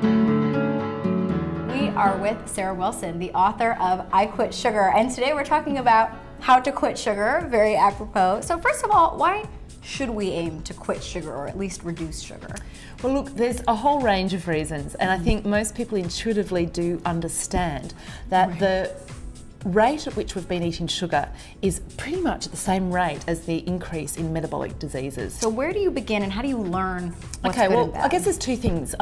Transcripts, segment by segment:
We are with Sarah Wilson, the author of I Quit Sugar, and today we're talking about how to quit sugar, very apropos. So first of all, why should we aim to quit sugar or at least reduce sugar? Well, look, there's a whole range of reasons, and I think most people intuitively do understand that the rate at which we've been eating sugar is pretty much at the same rate as the increase in metabolic diseases. So where do you begin and how do you learn what's Okay, good well, and bad? I guess there's two things.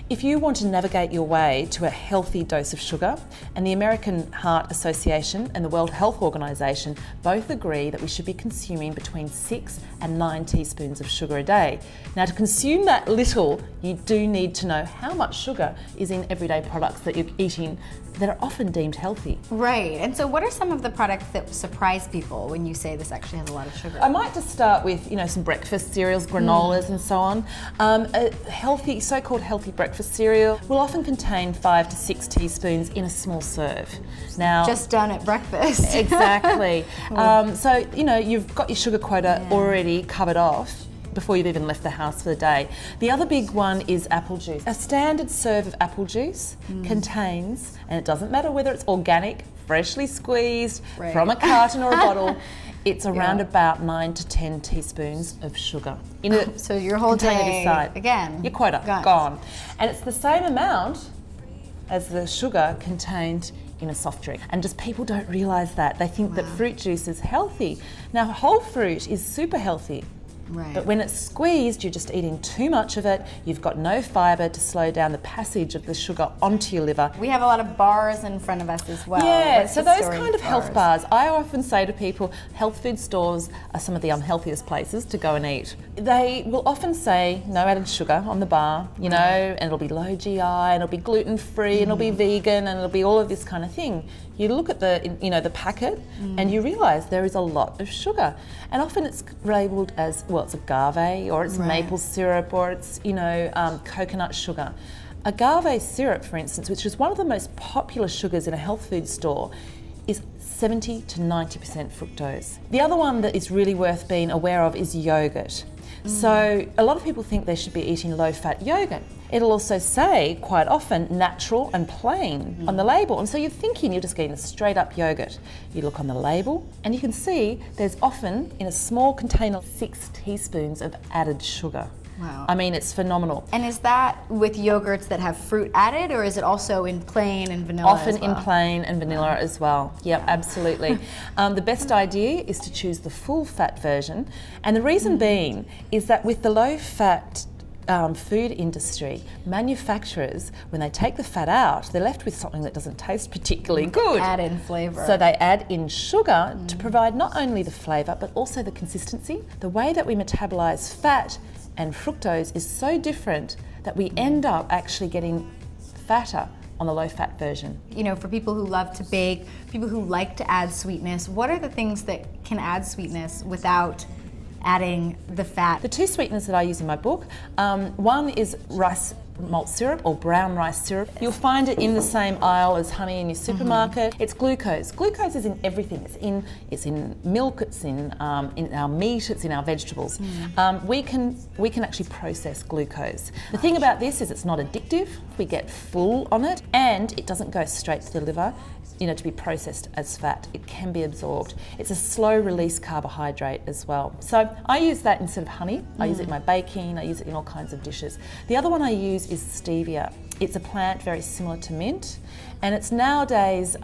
If you want to navigate your way to a healthy dose of sugar, and the American Heart Association and the World Health Organization both agree that we should be consuming between 6 and 9 teaspoons of sugar a day. Now, to consume that little, you do need to know how much sugar is in everyday products that you're eating that are often deemed healthy. Right, and so what are some of the products that surprise people when you say this actually has a lot of sugar? I might just start with, some breakfast cereals, granolas and so on. A healthy, so-called healthy breakfast cereal will often contain 5 to 6 teaspoons in a small serve. Now, just done at breakfast. Exactly. So, you've got your sugar quota already covered off before you've even left the house for the day. The other big one is apple juice. A standard serve of apple juice contains, and it doesn't matter whether it's organic, freshly squeezed, from a carton or a bottle, it's around about 9 to 10 teaspoons of sugar. So your whole day, again, your quota, gone. And it's the same amount as the sugar contained in a soft drink. And just people don't realise that. They think that fruit juice is healthy. Now, whole fruit is super healthy. Right. But when it's squeezed, you're just eating too much of it. You've got no fibre to slow down the passage of the sugar onto your liver. We have a lot of bars in front of us as well. Yeah, so those kind of health bars, I often say to people, health food stores are some of the unhealthiest places to go and eat. They will often say no added sugar on the bar, and it'll be low GI, and it'll be gluten-free, and it'll be vegan, and it'll be all of this kind of thing. You look at the packet, and you realise there is a lot of sugar. And often it's labelled as, well, it's agave, or it's maple syrup, or it's, coconut sugar. Agave syrup, for instance, which is one of the most popular sugars in a health food store, is 70 to 90% fructose. The other one that is really worth being aware of is yogurt. So a lot of people think they should be eating low-fat yogurt. It'll also say, quite often, natural and plain on the label. And so you're thinking you're just getting a straight-up yogurt. You look on the label and you can see there's often, in a small container, 6 teaspoons of added sugar. Wow. I mean, it's phenomenal. And is that with yogurts that have fruit added, or is it also in plain and vanilla Often as well? in plain and vanilla as well. Yep, absolutely. The best idea is to choose the full-fat version. And the reason being is that with the low-fat food industry, manufacturers, when they take the fat out, they're left with something that doesn't taste particularly good. Add in flavour. So they add in sugar to provide not only the flavour, but also the consistency. The way that we metabolise fat and fructose is so different that we end up actually getting fatter on the low-fat version. For people who love to bake, people who like to add sweetness, what are the things that can add sweetness without adding the fat? The 2 sweeteners that I use in my book, one is rice malt syrup or brown rice syrup. You'll find it in the same aisle as honey in your supermarket. It's glucose. Glucose is in everything. It's in milk. It's in our meat. It's in our vegetables. We can actually process glucose. The thing about this is it's not addictive. We get full on it, and it doesn't go straight to the liver, to be processed as fat. It can be absorbed. It's a slow release carbohydrate as well. So I use that instead of honey. I use it in my baking. I use it in all kinds of dishes. The other one I use is stevia. It's a plant very similar to mint, and it's nowadays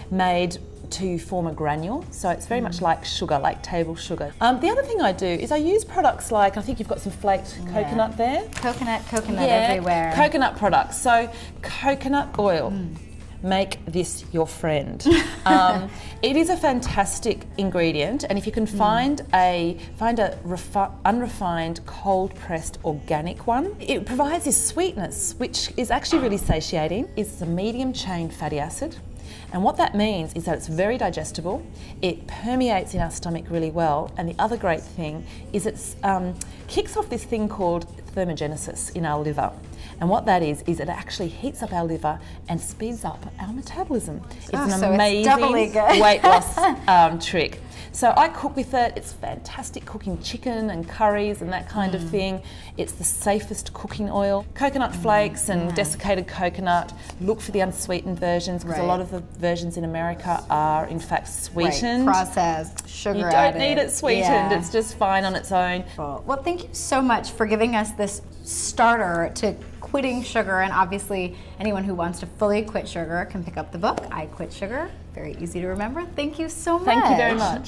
made to form a granule, so it's very much like sugar, like table sugar. The other thing I do is I use products like, I think you've got some flaked coconut there. Coconut everywhere. Coconut products. So coconut oil. Make this your friend. It is a fantastic ingredient, and if you can find a unrefined, cold-pressed organic one, it provides this sweetness, which is actually really satiating. It's a medium-chain fatty acid. And what that means is that it's very digestible, it permeates in our stomach really well, and the other great thing is it kicks off this thing called thermogenesis in our liver. And what that is it actually heats up our liver and speeds up our metabolism. It's an so amazing it's doubly good. weight loss trick. So I cook with it. It's fantastic cooking chicken and curries and that kind of thing. It's the safest cooking oil. Coconut flakes and desiccated coconut. Look for the unsweetened versions, because a lot of the versions in America are in fact sweetened. Processed, sugar You added. don't need it sweetened. It's just fine on its own. Well, thank you so much for giving us this starter to quitting sugar, and obviously anyone who wants to fully quit sugar can pick up the book, I Quit Sugar. Very easy to remember. Thank you so much. Thank you very much.